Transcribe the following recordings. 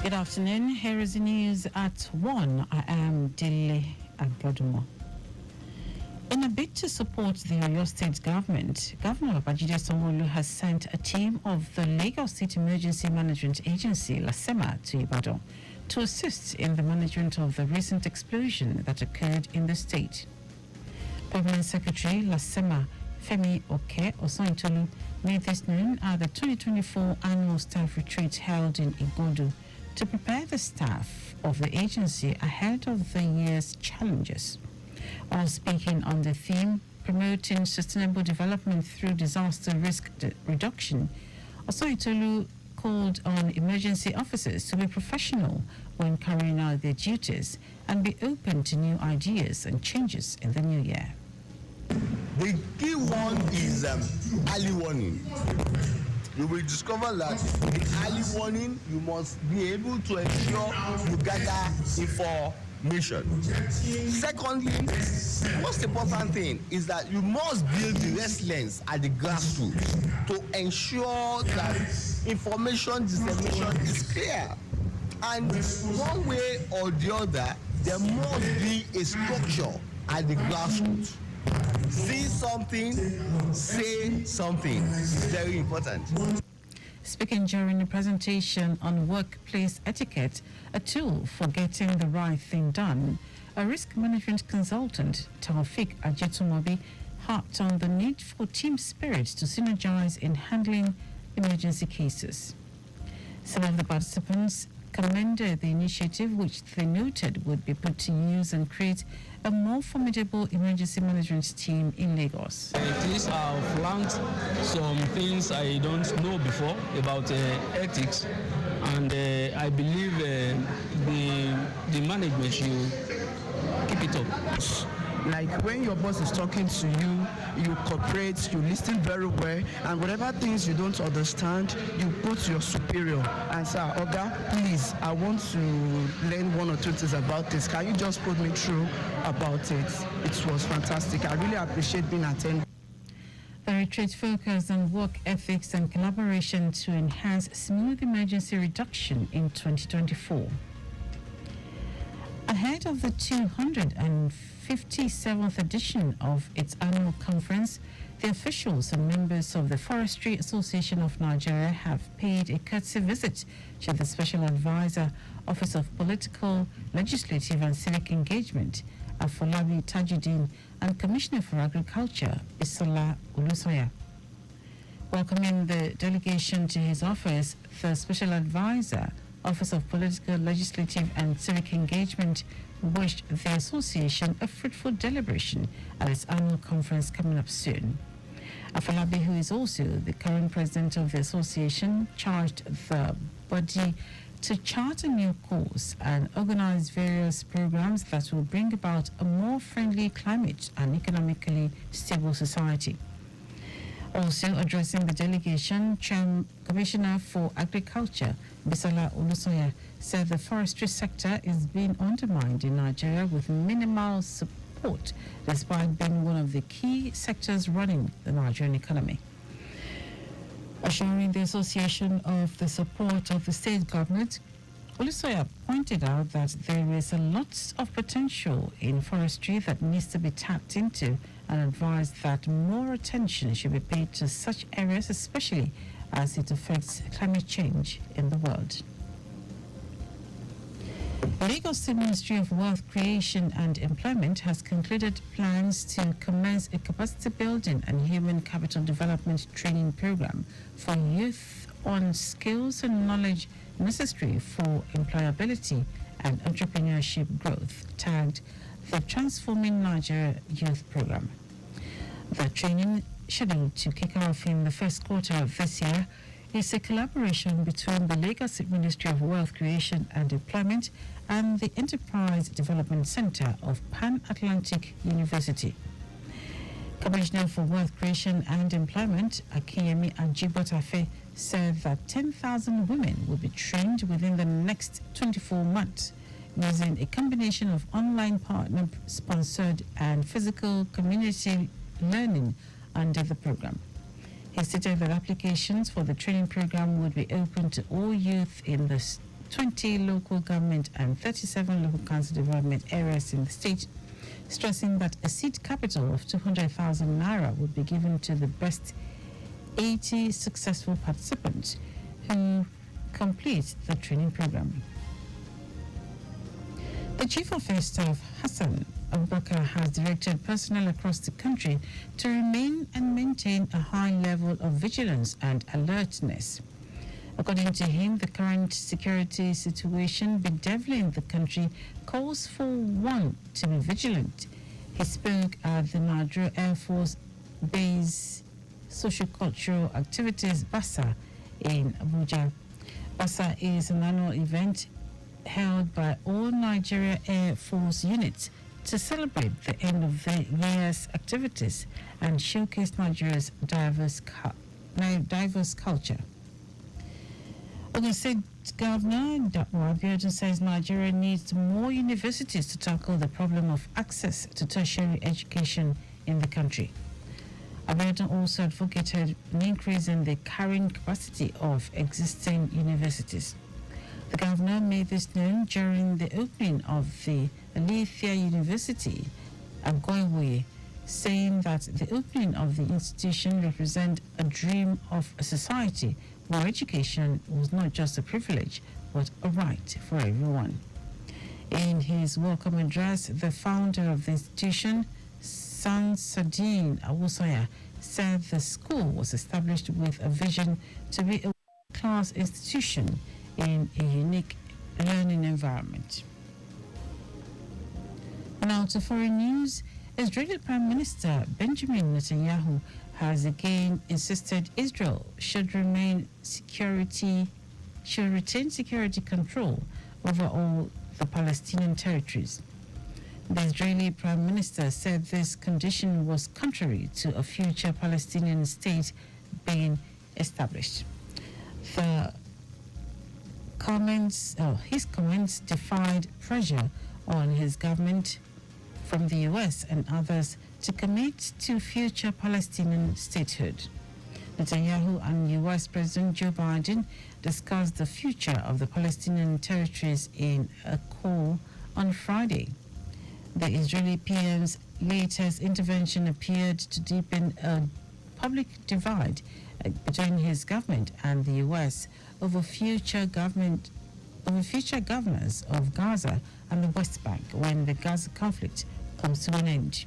Good afternoon. Here is the news at 1. I am Dele Agadumo. In a bid to support the Oyo State government, Governor Babajide Sanwo-Olu has sent a team of the Lagos State Emergency Management Agency, LASEMA, to Ibadan to assist in the management of the recent explosion that occurred in the state. Permanent Secretary, LASEMA, Femi Oke Osointolu, made this known at the 2024 annual staff retreat held in Igbodu to prepare the staff of the agency ahead of the year's challenges. While speaking on the theme, promoting sustainable development through disaster risk reduction, Osointolu called on emergency officers to be professional when carrying out their duties and be open to new ideas and changes in the new year. The key one is early warning. You will discover that in early warning, you must be able to ensure you gather information. Secondly, most important thing is that you must build the resilience at the grassroots to ensure that information dissemination is clear. And one way or the other, there must be a structure at the grassroots. See something, say something. It's very important. Speaking during the presentation on workplace etiquette, a tool for getting the right thing done, a risk management consultant, Taufik Ajetumobi, harped on the need for team spirit to synergize in handling emergency cases. Some of the participants commended the initiative, which they noted would be put to use and create a more formidable emergency management team in Lagos. At least I've learned some things I don't know before about ethics, and I believe the management should keep it up. Like when your boss is talking to you, you cooperate, you listen very well, and whatever things you don't understand, you go to your superior and say, Oga, please, I want to learn one or two things about this. Can you just put me through about it? It was fantastic. I really appreciate being attended. The retreat focused on work ethics and collaboration to enhance smooth emergency reduction in 2024. Ahead of the 257th edition of its annual conference, the officials and members of the Forestry Association of Nigeria have paid a courtesy visit to the Special Advisor, Office of Political, Legislative and Civic Engagement, Afolabi Tajuddin, and Commissioner for Agriculture, Bisola Olusoya. Welcoming the delegation to his office, the Special Advisor, Office of Political, Legislative and Civic Engagement, wished the association a fruitful deliberation at its annual conference coming up soon. Afolabi, who is also the current president of the association, charged the body to chart a new course and organize various programs that will bring about a more friendly climate and economically stable society. Also addressing the delegation, Commissioner for Agriculture, Bisola Olusoya, said the forestry sector is being undermined in Nigeria with minimal support, despite being one of the key sectors running the Nigerian economy. Assuring the association of the support of the state government, Olusoya pointed out that there is a lot of potential in forestry that needs to be tapped into, and advised that more attention should be paid to such areas, especially as it affects climate change in the world. Lagos State Ministry of Wealth Creation and Employment has concluded plans to commence a capacity building and human capital development training program for youth on skills and knowledge necessary for employability and entrepreneurship growth, tagged the Transforming Nigeria Youth Program. The training, scheduled to kick off in the first quarter of this year, is a collaboration between the Lagos Ministry of Wealth Creation and Employment and the Enterprise Development Center of Pan-Atlantic University. Commissioner for Wealth Creation and Employment, Akiyemi Ajibotafe, said that 10,000 women will be trained within the next 24 months using a combination of online partner-sponsored and physical community learning under the program. He stated that applications for the training program would be open to all youth in the 20 local government and 37 local council development areas in the state, stressing that a seed capital of 200,000 naira would be given to the best 80 successful participants who complete the training program. The Chief of Air Staff, Hassan Abubakar, has directed personnel across the country to remain and maintain a high level of vigilance and alertness. According to him, the current security situation bedeviling the country calls for one to be vigilant. He spoke at the Nigeria Air Force Base Socio-Cultural Activities BASA in Abuja. BASA is an annual event held by all Nigeria Air Force units to celebrate the end of the year's activities and showcase Nigeria's diverse culture. Ogun State Governor Dapo Abiodun says Nigeria needs more universities to tackle the problem of access to tertiary education in the country. Abiodun also advocated an increase in the carrying capacity of existing universities. The governor made this known during the opening of the Alethea University, Agoiwe, saying that the opening of the institution represents a dream of a society where education was not just a privilege, but a right for everyone. In his welcome address, the founder of the institution, Sansadine Awusoya, said the school was established with a vision to be a world-class institution in a unique learning environment. Now to foreign news. Israeli Prime Minister Benjamin Netanyahu has again insisted Israel should retain security control over all the Palestinian territories. The Israeli Prime Minister said this condition was contrary to a future Palestinian state being established. His comments defied pressure on his government from the US and others to commit to future Palestinian statehood. Netanyahu and US President Joe Biden discussed the future of the Palestinian territories in a call on Friday. The Israeli PM's latest intervention appeared to deepen a public divide between his government and the US over future governors of Gaza and the West Bank when the Gaza conflict comes to an end.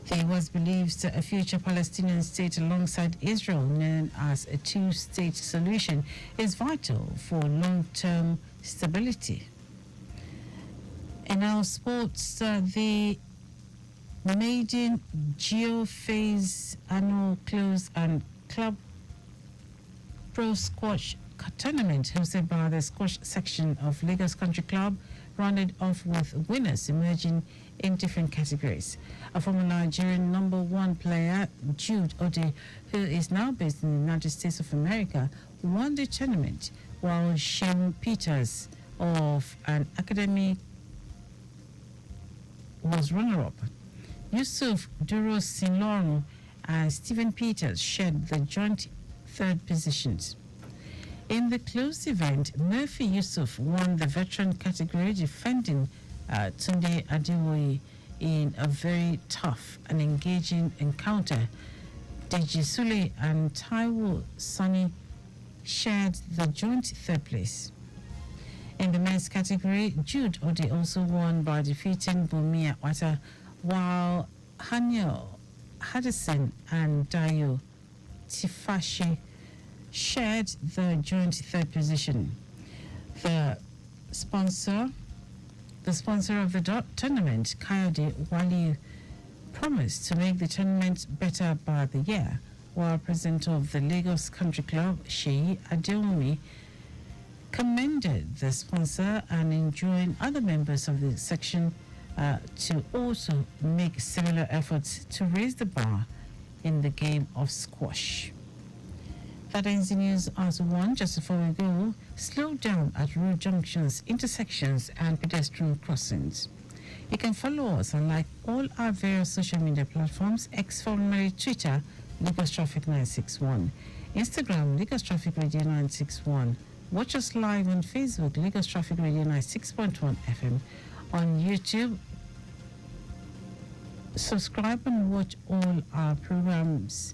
The US believes that a future Palestinian state alongside Israel, known as a two-state solution, is vital for long-term stability. In our sports, the maiden Geophase annual close and club pro squash tournament hosted by the squash section of Lagos Country Club rounded off with winners emerging in different categories. A former Nigerian number one player, Jude Ode, who is now based in the United States of America, won the tournament, while Sean Peters of an academy was runner-up. Yusuf Duro Sinlorun and Stephen Peters shared the joint third positions. In the closed event, Murphy Yusuf won the veteran category, defending Tunde Adewoye in a very tough and engaging encounter. Deji Sule and Taiwo Sani shared the joint third place. In the men's category, Jude Ode also won by defeating Bumi Akwata, while Haniel Haddison and Dayo Tifashe shared the joint third position. The sponsor of the tournament, Kayode Waliu, promised to make the tournament better by the year, while president of the Lagos Country Club, Sheyi Adeomi, commended the sponsor and enjoined other members of the section to also make similar efforts to raise the bar in the game of squash. That ends the news as one. Just before we go, slow down at road junctions, intersections, and pedestrian crossings. You can follow us on like all our various social media platforms: X, formerly Twitter, Lagos Traffic 961, Instagram, Lagos Traffic Radio 961, Watch us live on Facebook, Lagos Traffic Radio 96.1 FM. On YouTube, subscribe and watch all our previous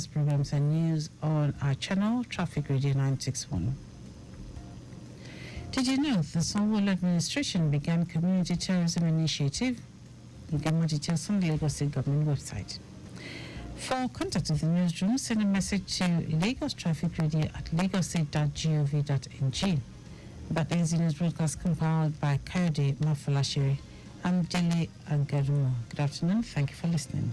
programs and news on our channel, Traffic Radio 961. Did you know the Sanwo-Olu administration began community tourism initiative? You get more details on the Lagos State Government website. For contact with the newsroom, send a message to Lagos Traffic Radio at lagostate.gov.ng. That ends the news broadcast compiled by Kayode Mafolashiri. I'm Dele Agadumo. Good afternoon. Thank you for listening.